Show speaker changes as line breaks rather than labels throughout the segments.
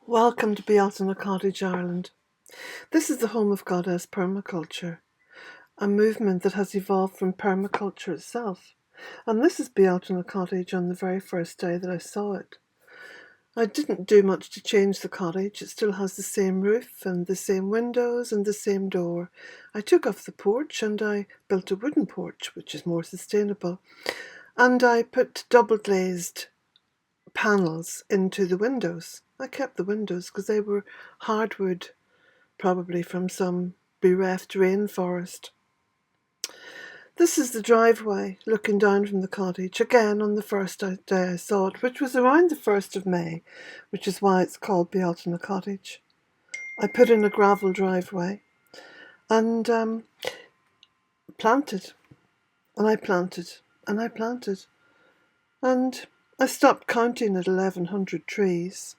Welcome to Bealtaine Cottage, Ireland. This is the home of goddess permaculture, a movement that has evolved from permaculture itself. And this is Bealtaine Cottage on the very first day that I saw it. I didn't do much to change the cottage. It still has the same roof and the same windows and the same door. I took off the porch and I built a wooden porch, which is more sustainable. And I put double glazed panels into the windows. I kept the windows because they were hardwood, probably from some bereft rainforest. This is the driveway looking down from the cottage, again on the first day I saw it, which was around the 1st of May, which is why it's called Bealtaine Cottage. I put in a gravel driveway and planted, and I planted, and I planted, and I stopped counting at 1,100 trees.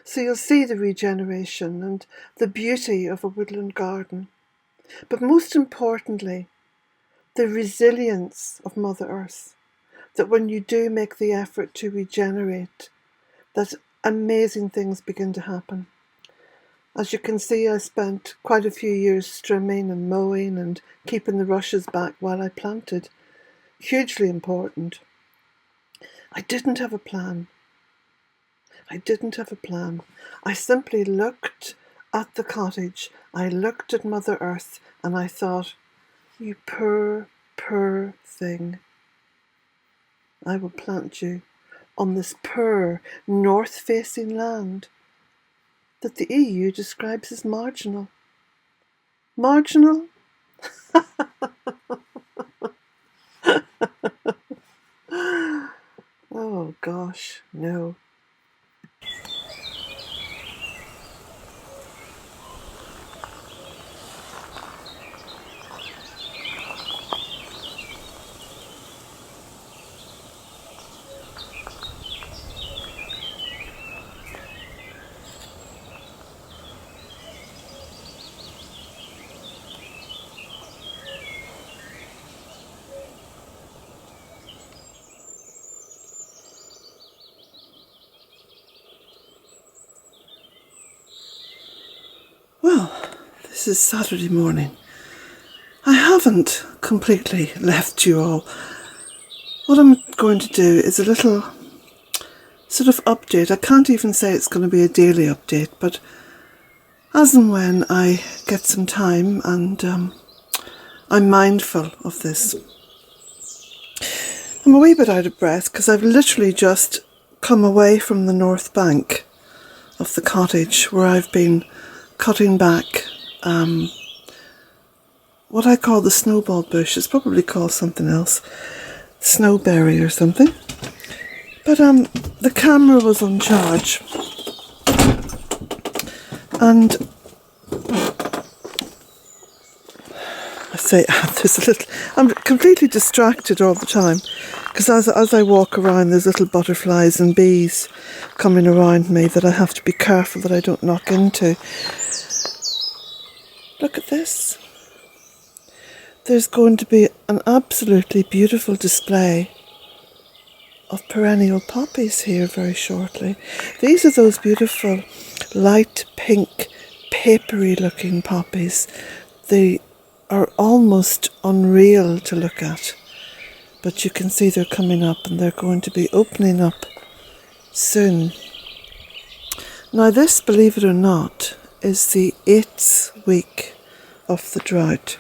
So you'll see the regeneration and the beauty of a woodland garden. But most importantly, the resilience of Mother Earth. That when you do make the effort to regenerate, that amazing things begin to happen. As you can see, I spent quite a few years trimming and mowing and keeping the rushes back while I planted. Hugely important. I didn't have a plan. I simply looked at the cottage. I looked at Mother Earth and I thought, you poor thing. I will plant you on this poor north-facing land that the EU describes as marginal. Marginal? Oh gosh, no. Well, this is Saturday morning. I haven't completely left you all. What I'm going to do is a little sort of update. I can't even say it's going to be a daily update, but as and when I get some time and I'm mindful of this. I'm a wee bit out of breath because I've literally just come away from the north bank of the cottage where I've been cutting back what I call the snowball bush. It's probably called something else, snowberry or something. But the camera was on charge, and I say there's a little. I'm completely distracted all the time because as I walk around, there's little butterflies and bees coming around me that I have to be careful that I don't knock into. Look at this. There's going to be an absolutely beautiful display of perennial poppies here very shortly. These are those beautiful light pink, papery looking poppies. They are almost unreal to look at, but you can see they're coming up and they're going to be opening up soon. Now this, believe it or not, is the 8th week of the drought.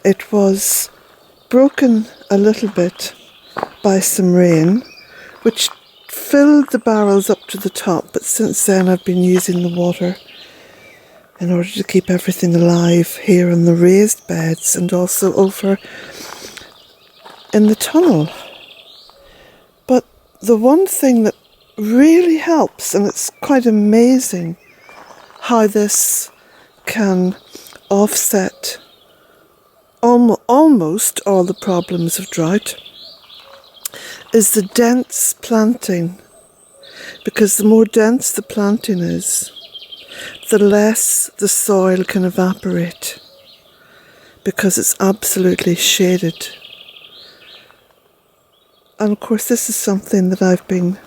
It was broken a little bit by some rain, which filled the barrels up to the top, but since then I've been using the water in order to keep everything alive here in the raised beds and also over in the tunnel. But the one thing that really helps, and it's quite amazing how this can offset almost all the problems of drought, is the dense planting. Because the more dense the planting is, the less the soil can evaporate, because it's absolutely shaded. And of course this is something that I've been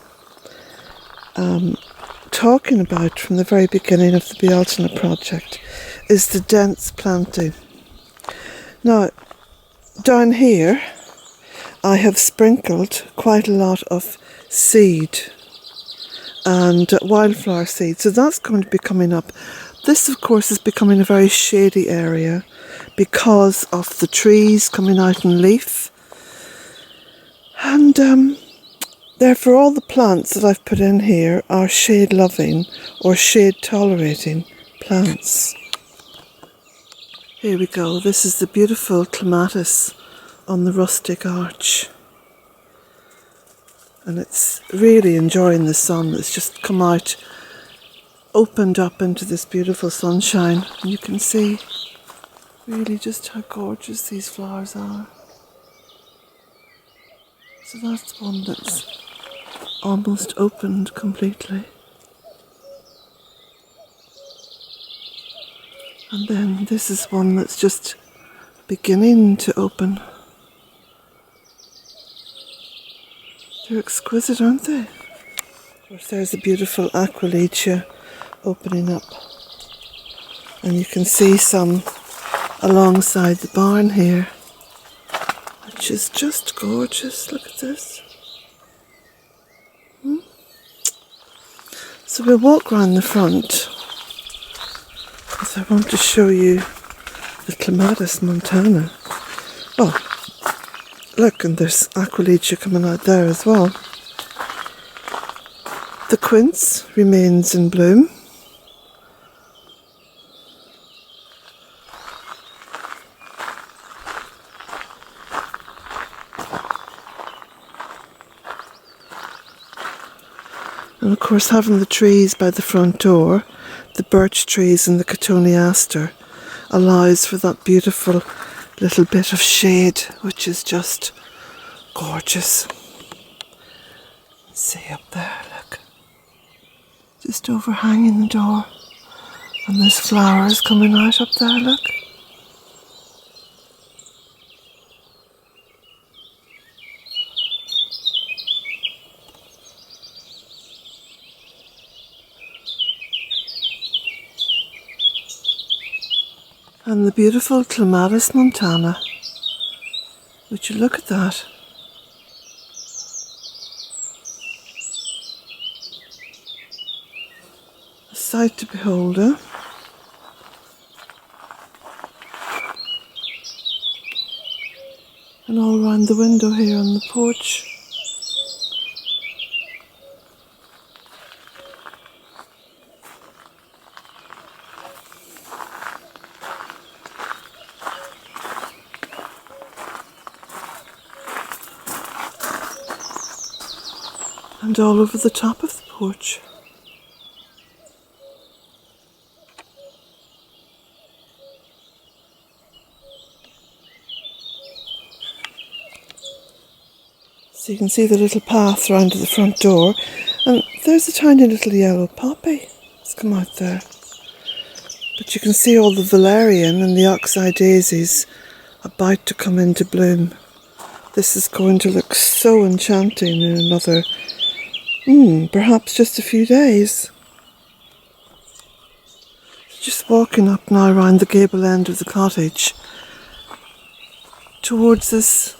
talking about from the very beginning of the Bealtaine project is the dense planting. Now, down here I have sprinkled quite a lot of seed and wildflower seed, so that's going to be coming up. This of course is becoming a very shady area because of the trees coming out in leaf, and therefore all the plants that I've put in here are shade loving or shade tolerating plants. Here we go, this is the beautiful clematis on the rustic arch, and it's really enjoying the sun. It's just come out, opened up into this beautiful sunshine, and you can see really just how gorgeous these flowers are. So that's one that's almost opened completely. And then this is one that's just beginning to open. They're exquisite, aren't they? Of course, there's a beautiful Aquilegia opening up. And you can see some alongside the barn here, which is just gorgeous. Look at this. So we'll walk round the front, because I want to show you the Clematis Montana. Oh, look, and there's Aquilegia coming out there as well. The quince remains in bloom. And of course, having the trees by the front door, the birch trees and the cotoneaster, allows for that beautiful little bit of shade, which is just gorgeous. See up there, look. Just overhanging the door. And there's flowers coming out up there, look. And the beautiful Clematis Montana. Would you look at that? A sight to behold, eh? And all round the window here on the porch. And all over the top of the porch. So you can see the little path round to the front door, and there's a tiny little yellow poppy that's come out there. But you can see all the valerian and the oxeye daisies about to come into bloom. This is going to look so enchanting in another perhaps just a few days. Just walking up now around the gable end of the cottage towards this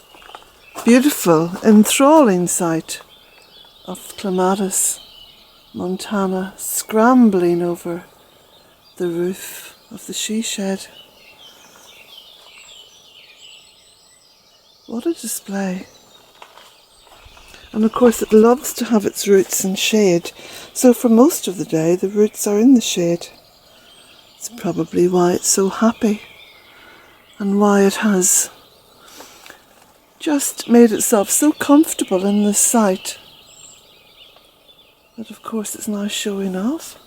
beautiful, enthralling sight of Clematis Montana scrambling over the roof of the she shed. What a display. And of course it loves to have its roots in shade, so for most of the day the roots are in the shade. It's probably why it's so happy, and why it has just made itself so comfortable in this site that of course it's now showing off.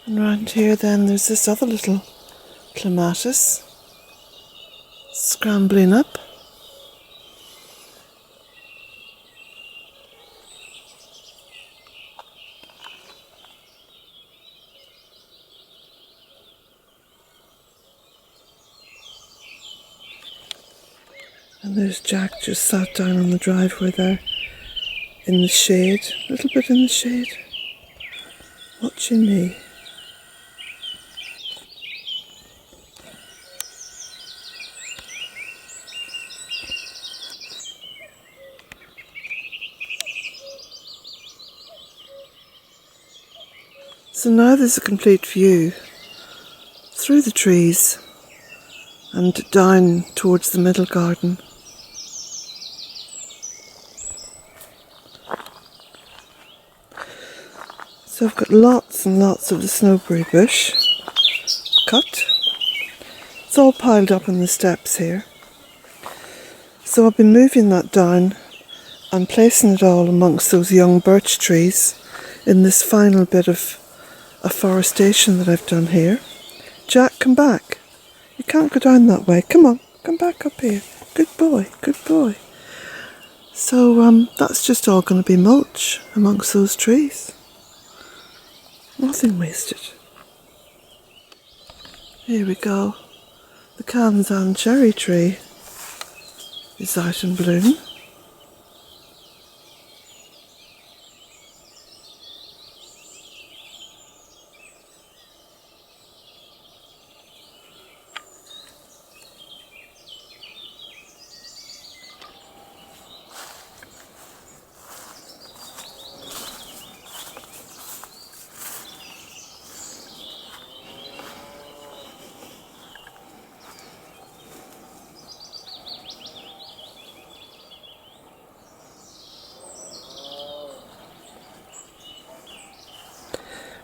And round here then there's this other little clematis scrambling up. And there's Jack just sat down on the driveway there in the shade, a little bit in the shade, watching me. So now there's a complete view through the trees and down towards the middle garden. So I've got lots and lots of the snowberry bush cut. It's all piled up on the steps here. So I've been moving that down and placing it all amongst those young birch trees in this final bit of afforestation that I've done here. Jack, come back. You can't go down that way. Come on, come back up here. Good boy, good boy. So that's just all going to be mulch amongst those trees. Nothing wasted. Here we go. The Kanzan cherry tree is out in bloom.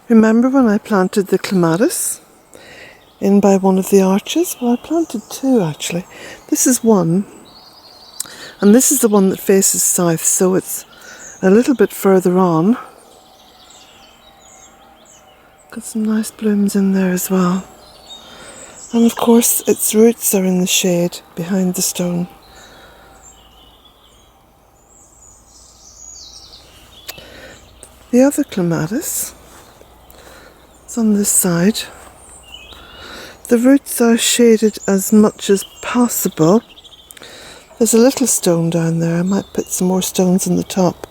Remember when I planted the clematis in by one of the arches? Well, I planted two actually. This is one, and this is the one that faces south, so it's a little bit further on. Got some nice blooms in there as well. And of course its roots are in the shade behind the stone. The other clematis, on this side, the roots are shaded as much as possible. There's a little stone down there. I might put some more stones on the top,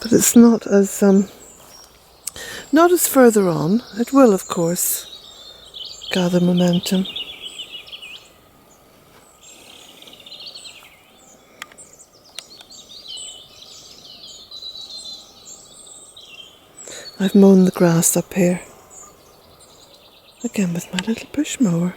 but it's not as further on. It will, of course, gather momentum. I've mown the grass up here, again with my little push mower.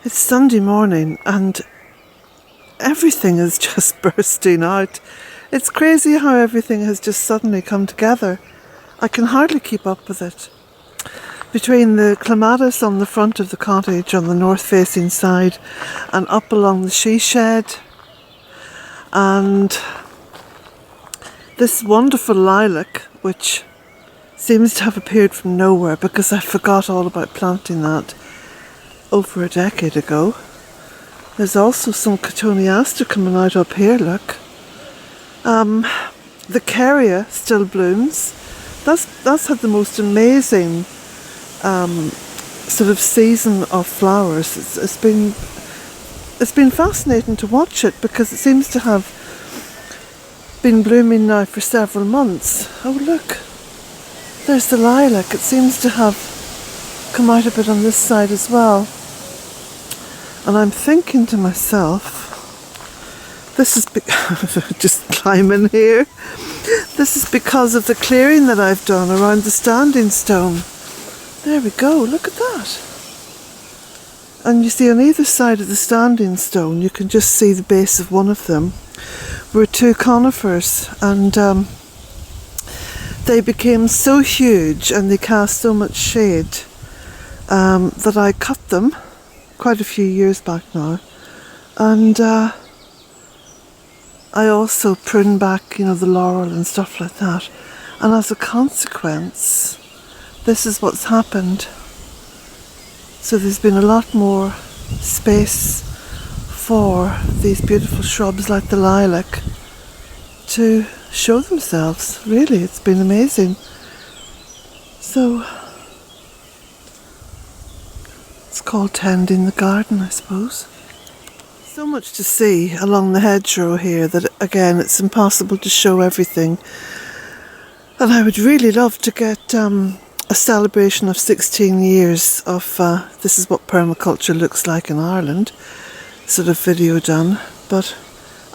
It's Sunday morning and everything is just bursting out. It's crazy how everything has just suddenly come together. I can hardly keep up with it. Between the clematis on the front of the cottage on the north facing side and up along the she shed, and this wonderful lilac which seems to have appeared from nowhere because I forgot all about planting that over a decade ago. There's also some cotoneaster coming out up here, look. The carrier still blooms. That's had the most amazing sort of season of flowers. It's been fascinating to watch it because it seems to have been blooming now for several months. Oh look, there's the lilac. It seems to have come out a bit on this side as well. And I'm thinking to myself, this is just climbing here. This is because of the clearing that I've done around the standing stone. There we go, look at that. And you see on either side of the standing stone, you can just see the base of one of them, were two conifers, and they became so huge and they cast so much shade that I cut them quite a few years back now. And I also pruned back, you know, the laurel and stuff like that. And as a consequence, this is what's happened. So there's been a lot more space for these beautiful shrubs like the lilac to show themselves. Really, it's been amazing. So it's called tending the garden, I suppose. So much to see along the hedgerow here that, again, it's impossible to show everything. And I would really love to get a celebration of 16 years of this is what permaculture looks like in Ireland sort of video done, but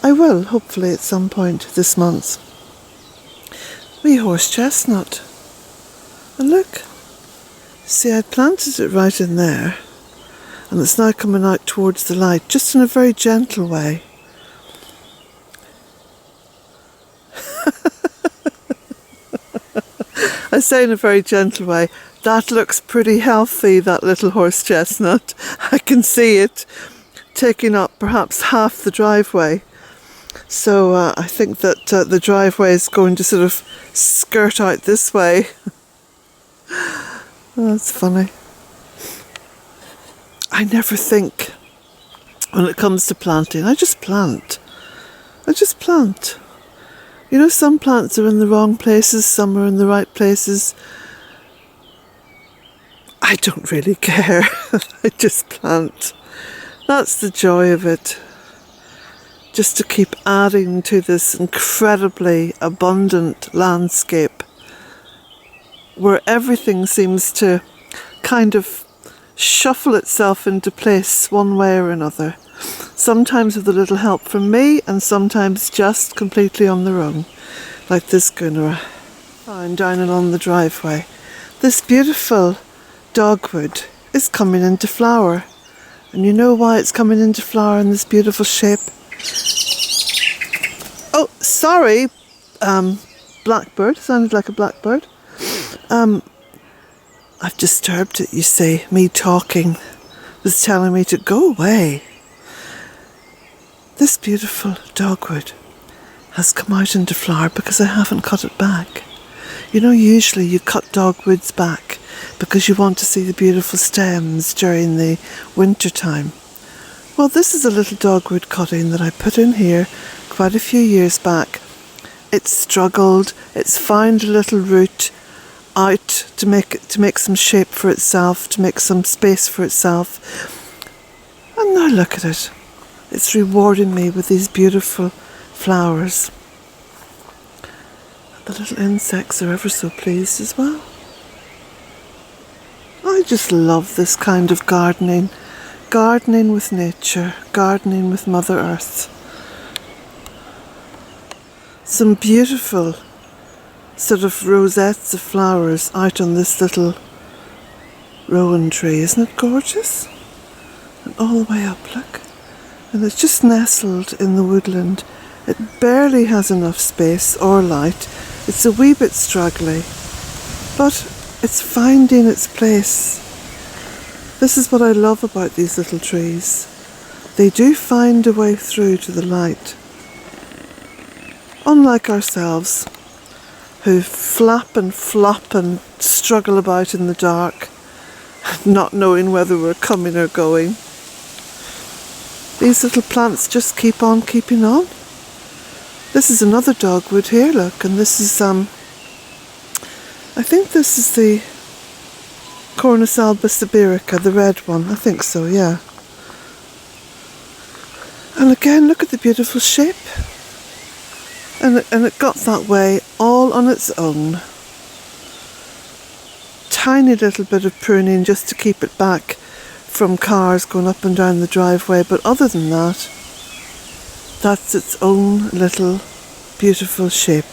I will hopefully at some point this month. Wee horse chestnut, and look, see, I planted it right in there and it's now coming out towards the light, just in a very gentle way. I say in a very gentle way. That looks pretty healthy, that little horse chestnut. I can see it taking up perhaps half the driveway. So I think that the driveway is going to sort of skirt out this way. Oh, that's funny. I never think when it comes to planting. I just plant. You know, some plants are in the wrong places, some are in the right places. I don't really care. I just plant. That's the joy of it. Just to keep adding to this incredibly abundant landscape where everything seems to kind of shuffle itself into place one way or another. Sometimes with a little help from me and sometimes just completely on their own. Like this gunera found down along the driveway. This beautiful dogwood is coming into flower. And you know why it's coming into flower in this beautiful shape? Oh, sorry, blackbird. Sounded like a blackbird. I've disturbed it, you see. Me talking was telling me to go away. This beautiful dogwood has come out into flower because I haven't cut it back. You know, usually you cut dogwoods back because you want to see the beautiful stems during the winter time. Well, this is a little dogwood cutting that I put in here quite a few years back. It's struggled, it's found a little root out to make some shape for itself, to make some space for itself. And now look at it. It's rewarding me with these beautiful flowers. The little insects are ever so pleased as well. I just love this kind of gardening. Gardening with nature, gardening with Mother Earth. Some beautiful sort of rosettes of flowers out on this little rowan tree. Isn't it gorgeous? and all the way up, look. And it's just nestled in the woodland. It barely has enough space or light. It's a wee bit straggly, but it's finding its place. This is what I love about these little trees. They do find a way through to the light. Unlike ourselves, who flap and flop and struggle about in the dark, not knowing whether we're coming or going. These little plants just keep on keeping on. This is another dogwood here, look, and this is, I think this is the Cornus alba sibirica, the red one, I think so, yeah. And again, look at the beautiful shape. And it got that way all on its own. Tiny little bit of pruning just to keep it back from cars going up and down the driveway, but other than that, that's its own little beautiful shape.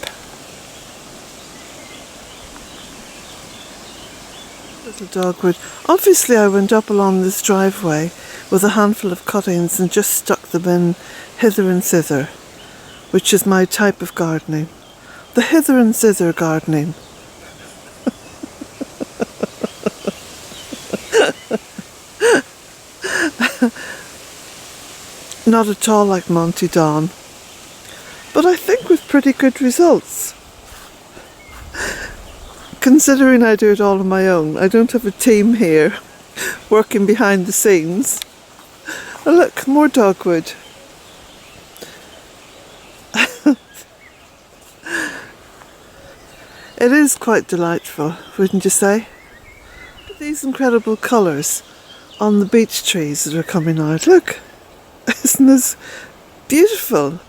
Little dogwood. Obviously I went up along this driveway with a handful of cuttings and just stuck them in hither and thither, which is my type of gardening. The hither and thither gardening. Not at all like Monty Don, but I think with pretty good results. Considering I do it all on my own, I don't have a team here working behind the scenes. Oh look, more dogwood. It is quite delightful, wouldn't you say? These incredible colours on the beech trees that are coming out. Look, isn't this beautiful?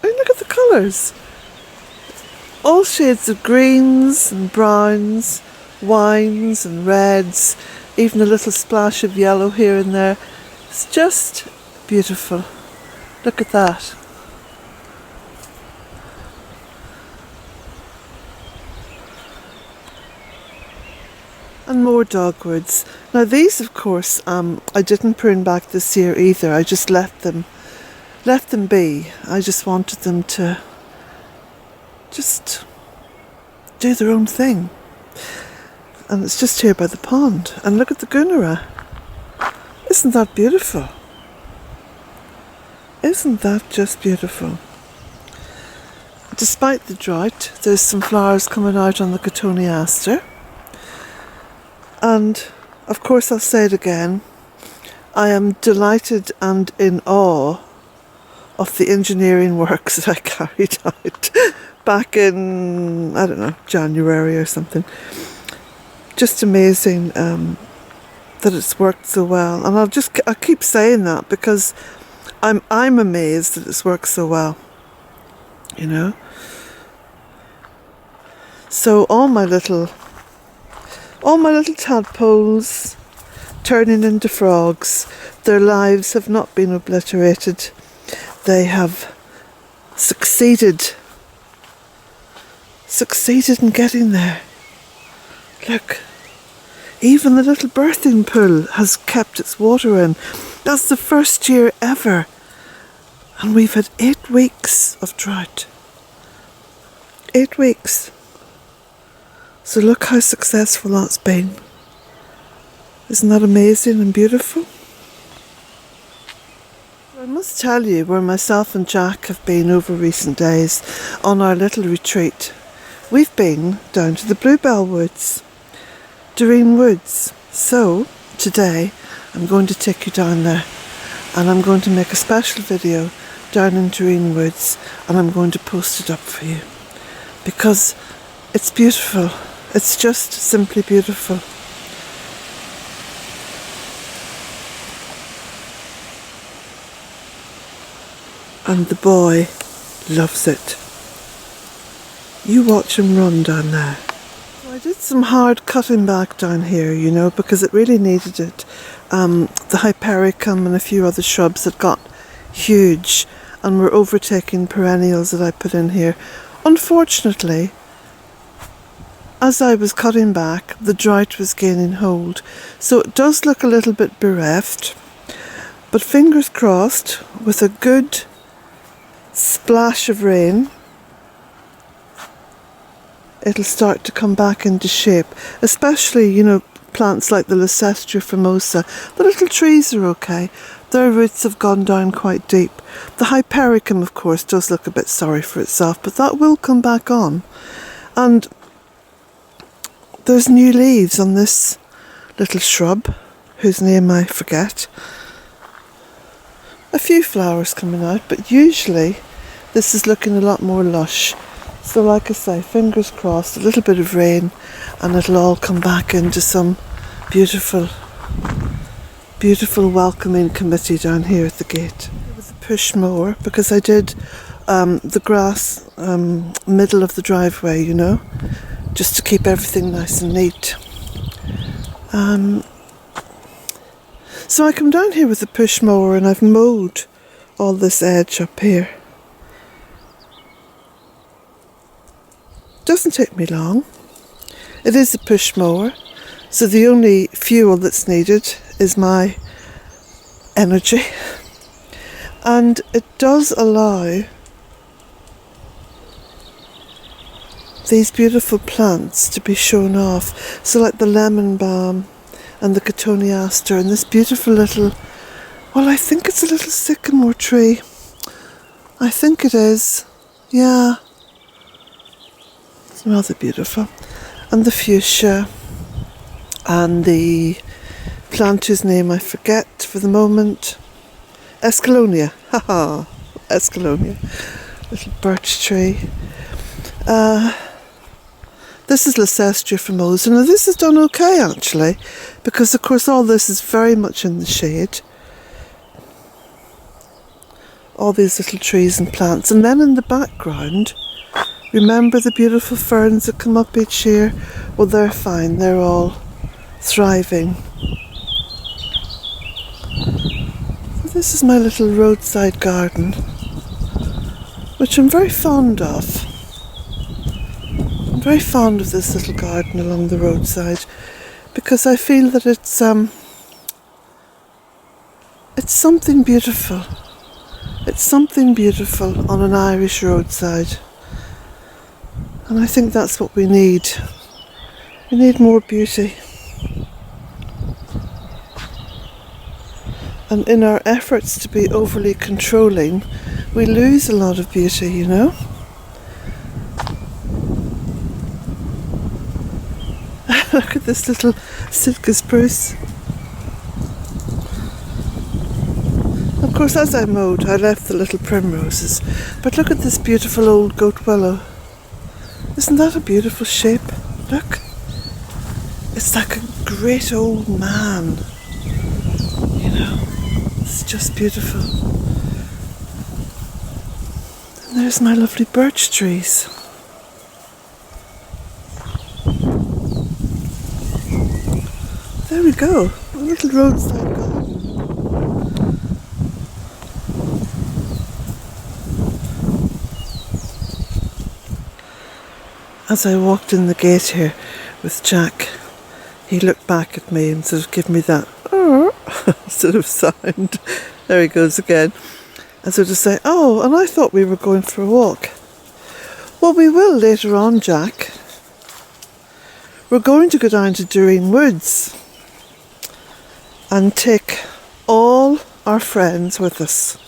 I mean, look at the colours. All shades of greens and browns, wines and reds, even a little splash of yellow here and there. It's just beautiful. Look at that. And more dogwoods. Now these, of course, I didn't prune back this year either. I just let them be. I just wanted them to just do their own thing. And it's just here by the pond. And look at the gunera. Isn't that beautiful? Isn't that just beautiful? Despite the drought, there's some flowers coming out on the cotoneaster. And of course I'll say it again, I am delighted and in awe of the engineering works that I carried out back in, I don't know, January or something. Just amazing that it's worked so well. And I keep saying that because I'm amazed that it's worked so well, you know. So all my little tadpoles turning into frogs, their lives have not been obliterated. They have succeeded in getting there. Look, even the little birthing pool has kept its water in. That's the first year ever. And we've had 8 weeks of drought. 8 weeks. So look how successful that's been. Isn't that amazing and beautiful? I must tell you where myself and Jack have been over recent days on our little retreat. We've been down to the Bluebell Woods, Bealtaine Woods. So today I'm going to take you down there and I'm going to make a special video down in Bealtaine Woods and I'm going to post it up for you because it's beautiful. It's just simply beautiful. And the boy loves it. You watch him run down there. I did some hard cutting back down here, you know, because it really needed it. The hypericum and a few other shrubs had got huge and were overtaking perennials that I put in here. Unfortunately, as I was cutting back, the drought was gaining hold. So it does look a little bit bereft. But fingers crossed, with a good splash of rain, it'll start to come back into shape. Especially, you know, plants like the Leicester formosa. The little trees are okay. Their roots have gone down quite deep. The Hypericum, of course, does look a bit sorry for itself, but that will come back on. And there's new leaves on this little shrub, whose name I forget. A few flowers coming out, but usually this is looking a lot more lush. So like I say, fingers crossed, a little bit of rain and it'll all come back into some beautiful, beautiful welcoming committee down here at the gate. With a push mower, because I did the grass middle of the driveway, you know, just to keep everything nice and neat. So I come down here with the push mower and I've mowed all this edge up here. Doesn't take me long. It is a push mower, so the only fuel that's needed is my energy. And it does allow these beautiful plants to be shown off. So like the lemon balm and the cotoneaster and this beautiful little, well, I think it's a little sycamore tree. I think it is. Yeah. It's rather beautiful. And the fuchsia and the plant whose name I forget for the moment. Escalonia. Haha. Escalonia. Little birch tree. This is Leicester formosa. Now this has done okay actually, because of course all this is very much in the shade. All these little trees and plants. And then in the background, remember the beautiful ferns that come up each year? Well, they're fine. They're all thriving. So this is my little roadside garden, which I'm very fond of. I'm very fond of this little garden along the roadside because I feel that it's something beautiful. It's something beautiful on an Irish roadside. And I think that's what we need. We need more beauty. And in our efforts to be overly controlling, we lose a lot of beauty, you know? Look at this little Sitka spruce. Of course, as I mowed, I left the little primroses. But look at this beautiful old goat willow. Isn't that a beautiful shape? Look. It's like a great old man. You know, it's just beautiful. And there's my lovely birch trees. There we go, a little roadside garden. As I walked in the gate here with Jack, he looked back at me and sort of gave me that sort of sound. There he goes again. And sort of say, oh, and I thought we were going for a walk. Well, we will later on, Jack. We're going to go down to Bealtaine Woods and take all our friends with us.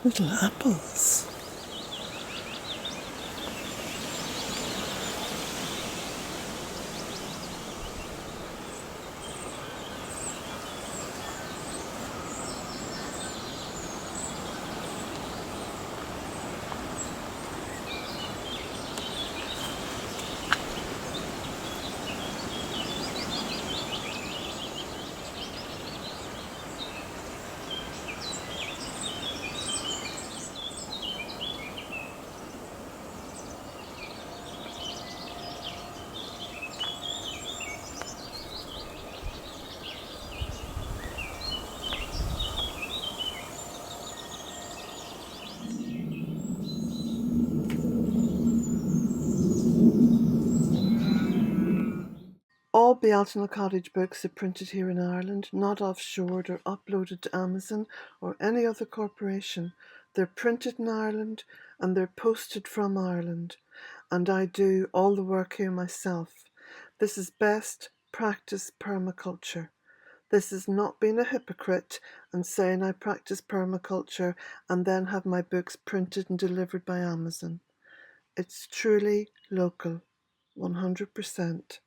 Little apples. All Bealtaine Cottage books are printed here in Ireland, not offshored or uploaded to Amazon or any other corporation. They're printed in Ireland and they're posted from Ireland. And I do all the work here myself. This is best practice permaculture. This is not being a hypocrite and saying I practice permaculture and then have my books printed and delivered by Amazon. It's truly local, 100%.